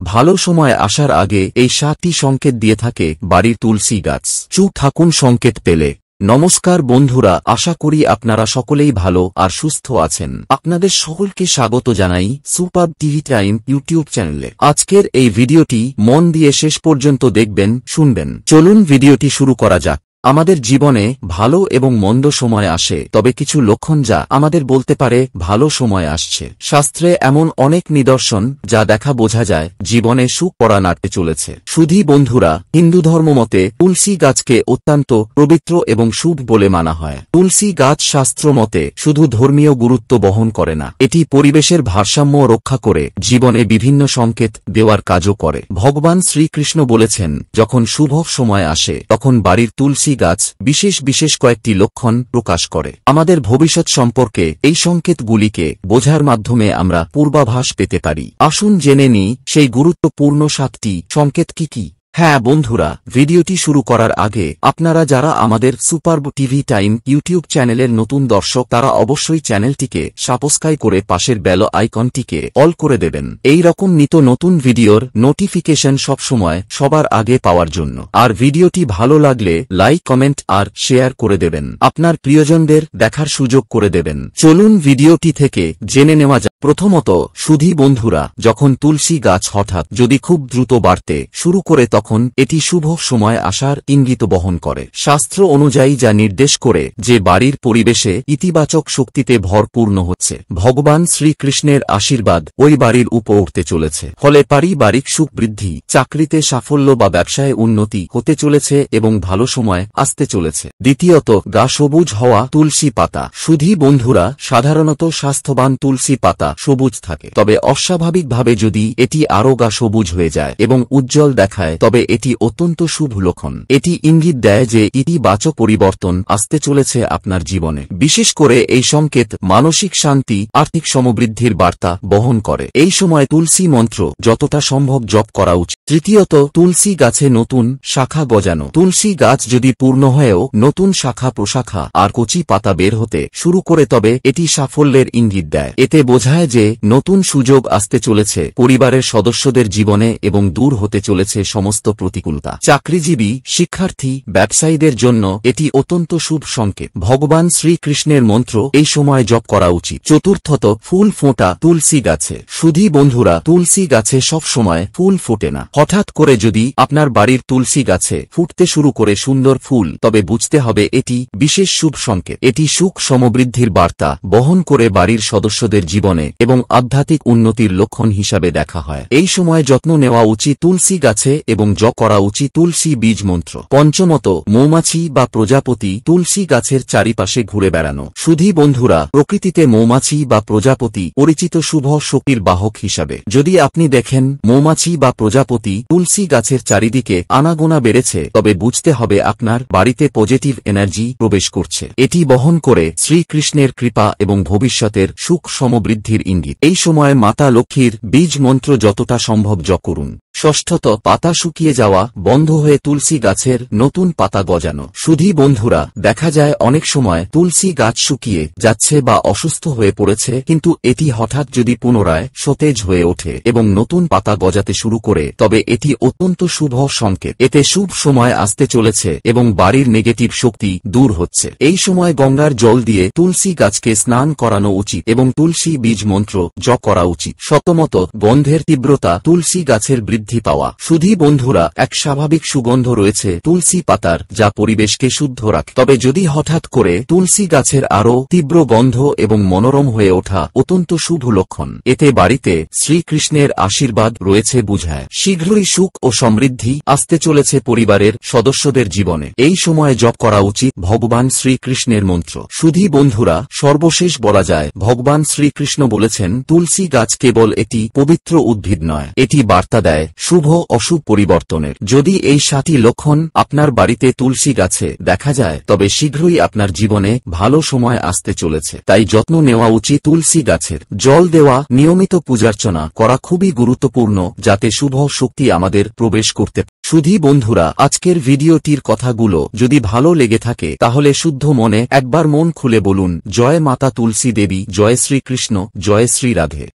ভালো সময় আসার আগে এই 7টি সংকেত দিয়ে থাকে বাড়ির তুলসী গাছ। চুপ থাকুন সংকেত পেলে। নমস্কার বন্ধুরা, আশা করি আপনারা সকলেই ভালো আর সুস্থ আছেন। আপনাদের সকলকে স্বাগত জানাই সুপার টিভি টাইম ইউটিউব চ্যানেলে। আজকের এই ভিডিওটি মন দিয়ে শেষ পর্যন্ত দেখবেন, শুনবেন। চলুন ভিডিওটি শুরু করা যাক। আমাদের জীবনে ভালো এবং মন্দ সময় আসে, তবে কিছু লক্ষণ যা আমাদের বলতে পারে ভালো সময় আসছে। শাস্ত্রে এমন অনেক নিদর্শন যা দেখা বোঝা যায় জীবনে সুখ পরা নাড়তে চলেছে। শুধু বন্ধুরা, হিন্দু ধর্ম মতে তুলসী গাছকে অত্যন্ত পবিত্র এবং শুভ বলে মানা হয়। তুলসী গাছ শাস্ত্র মতে শুধু ধর্মীয় গুরুত্ব বহন করে না, এটি পরিবেশের ভারসাম্য রক্ষা করে জীবনে বিভিন্ন সংকেত দেওয়ার কাজও করে। ভগবান শ্রীকৃষ্ণ বলেছেন, যখন শুভ সময় আসে তখন বাড়ির তুলসী গাছ বিশেষ বিশেষ কয়েকটি লক্ষণ প্রকাশ করে। আমাদের ভবিষ্যৎ সম্পর্কে এই সংকেতগুলিকে বোঝার মাধ্যমে আমরা পূর্বাভাস পেতে পারি। আসুন জেনে নিই সেই গুরুত্বপূর্ণ 7টি সংকেত কি কি। হ্যাঁ বন্ধুরা, ভিডিওটি শুরু করার আগে আপনারা যারা আমাদের সুপার টিভি টাইম ইউটিউব চ্যানেলের নতুন দর্শক, তারা অবশ্যই চ্যানেলটিকে সাবস্ক্রাইব করে পাশের বেল আইকনটিকে অল করে দেবেন, এই রকম নিত্য নতুন ভিডিওর নোটিফিকেশন সবসময় সবার আগে পাওয়ার জন্য। আর ভিডিওটি ভালো লাগলে লাইক, কমেন্ট আর শেয়ার করে দেবেন, আপনার প্রিয়জনদের দেখার সুযোগ করে দেবেন। চলুন ভিডিওটি থেকে জেনে নেওয়া যাক। প্রথমত, শুধু বন্ধুরা, যখন তুলসী গাছ হঠাৎ যদি খুব দ্রুত বাড়তে শুরু করে তখন এটি শুভ সময় আসার ইঙ্গিত বহন করে। শাস্ত্র অনুযায়ী যা নির্দেশ করে যে বাড়ির পরিবেশে ইতিবাচক শক্তিতে ভরপূর্ণ হচ্ছে। ভগবান শ্রীকৃষ্ণের আশীর্বাদ ওই বাড়ির উপর উঠতে চলেছে, ফলে পারিবারিক সুখ বৃদ্ধি, চাকরিতে সাফল্য বা ব্যবসায় উন্নতি হতে চলেছে এবং ভালো সময় আসতে চলেছে। দ্বিতীয়ত, গা সবুজ হওয়া তুলসী পাতা। শুধু বন্ধুরা, সাধারণত স্বাস্থ্যবান তুলসী পাতা সবুজ থাকে, তবে অস্বাভাবিকভাবে যদি এটি আরও গা সবুজ হয়ে যায় এবং উজ্জ্বল দেখায় তবে এটি অত্যন্ত শুভ লক্ষণ। এটি ইঙ্গিত দেয় যে ইতিবাচক পরিবর্তন আসতে চলেছে আপনার জীবনে। বিশেষ করে এই সংকেত মানসিক শান্তি, আর্থিক সমৃদ্ধির বার্তা বহন করে। এই সময় তুলসী মন্ত্র যতটা সম্ভব জপ করা উচিত। তৃতীয়ত, তুলসী গাছে নতুন শাখা গজানো। তুলসী গাছ যদি পূর্ণ হয়েও নতুন শাখা প্রশাখা আর কচি পাতা বের হতে শুরু করে তবে এটি সাফল্যের ইঙ্গিত দেয়। এতে বোঝায় যে নতুন সুযোগ আসতে চলেছে পরিবারের সদস্যদের জীবনে এবং দূর হতে চলেছে সমস্ত প্রতিকূলতা। চাকরিজীবী, শিক্ষার্থী, ব্যবসায়ীদের জন্য এটি অত্যন্ত শুভ সংকেত। ভগবান শ্রীকৃষ্ণের মন্ত্র এই সময় জপ করা উচিত। চতুর্থত, ফুল ফোটা তুলসী গাছে। শুধু বন্ধুরা, তুলসী গাছে সব সময় ফুল ফোটে না। হঠাৎ করে যদি আপনার বাড়ির তুলসী গাছে ফুটতে শুরু করে সুন্দর ফুল, তবে বুঝতে হবে এটি বিশেষ শুভ সংকেত। এটি সুখ সমৃদ্ধির বার্তা বহন করে বাড়ির সদস্যদের জীবনে এবং আধ্যাত্মিক উন্নতির লক্ষণ হিসাবে দেখা হয়। এই সময় যত্ন নেওয়া উচিত তুলসী গাছে এবং জপ করা উচিত তুলসী বীজ মন্ত্র। পঞ্চমত, মৌমাছি বা প্রজাপতি তুলসী গাছের চারিপাশে ঘুরে বেড়ানো। শুধু বন্ধুরা, প্রকৃতিতে মৌমাছি বা প্রজাপতি পরিচিত শুভ শক্তির বাহক হিসাবে। যদি আপনি দেখেন মৌমাছি বা প্রজাপতি তুলসী গাছের চারিদিকে আনাগোনা বেড়েছে, তবে বুঝতে হবে আপনার বাড়িতে পজিটিভ এনার্জি প্রবেশ করছে। এটি বহন করে শ্রীকৃষ্ণের কৃপা এবং ভবিষ্যতের সুখ সমৃদ্ধির ইঙ্গিত। এই সময় মাতা লক্ষ্মীর বীজ মন্ত্র যতটা সম্ভব জপ করুন। ষষ্ঠত, পাতা শুকিয়ে যাওয়া বন্ধ হয়ে তুলসী গাছের নতুন পাতা গজানো। শুধু বন্ধুরা, দেখা যায় অনেক সময় তুলসী গাছ শুকিয়ে যাচ্ছে বা অসুস্থ হয়ে পড়েছে, কিন্তু এটি হঠাৎ যদি পুনরায় সতেজ হয়ে ওঠে এবং নতুন পাতা গজাতে শুরু করে তবে এটি অত্যন্ত শুভ সংকেত। এতে শুভ সময় আসতে চলেছে এবং বাড়ির নেগেটিভ শক্তি দূর হচ্ছে। এই সময় গঙ্গার জল দিয়ে তুলসী গাছকে স্নান করানো উচিত এবং তুলসী বীজ মন্ত্র জপ করা উচিত। সপ্তমত, গন্ধের তীব্রতা তুলসী গাছের বৃদ্ধি পাওয়া। শুধু বন্ধুরা, এক স্বাভাবিক সুগন্ধ রয়েছে তুলসী পাতার যা পরিবেশকে শুদ্ধ রাখে, তবে যদি হঠাৎ করে তুলসী গাছের আরও তীব্র গন্ধ এবং মনোরম হয়ে ওঠা অত্যন্ত শুভ লক্ষণ। এতে বাড়িতে শ্রীকৃষ্ণের আশীর্বাদ রয়েছে বুঝায়। শীঘ্রই সুখ ও সমৃদ্ধি আসতে চলেছে পরিবারের সদস্যদের জীবনে। এই সময় জপ করা উচিত ভগবান শ্রীকৃষ্ণের মন্ত্র। শুধু বন্ধুরা, সর্বশেষ বলা যায় ভগবান শ্রীকৃষ্ণ বলেছেন তুলসী গাছ কেবল একটি পবিত্র উদ্ভিদ নয়, এটি বার্তা দেয় শুভ অশুভ পরিবর্তনের। যদি এই 7টি লক্ষণ আপনার বাড়িতে তুলসী গাছে দেখা যায় তবে শীঘ্রই আপনার জীবনে ভালো সময় আসতে চলেছে। তাই যত্ন নেওয়া উচিত তুলসী গাছের। জল দেওয়া, নিয়মিত পূজার্চনা করা খুবই গুরুত্বপূর্ণ যাতে শুভ শক্তি আমাদের প্রবেশ করতে। শুধু বন্ধুরা, আজকের ভিডিওটির কথাগুলো যদি ভালো লেগে থাকে তাহলে শুদ্ধ মনে একবার মন খুলে বলুন, জয় মাতা তুলসী দেবী, জয় শ্রীকৃষ্ণ, জয় শ্রী রাধে।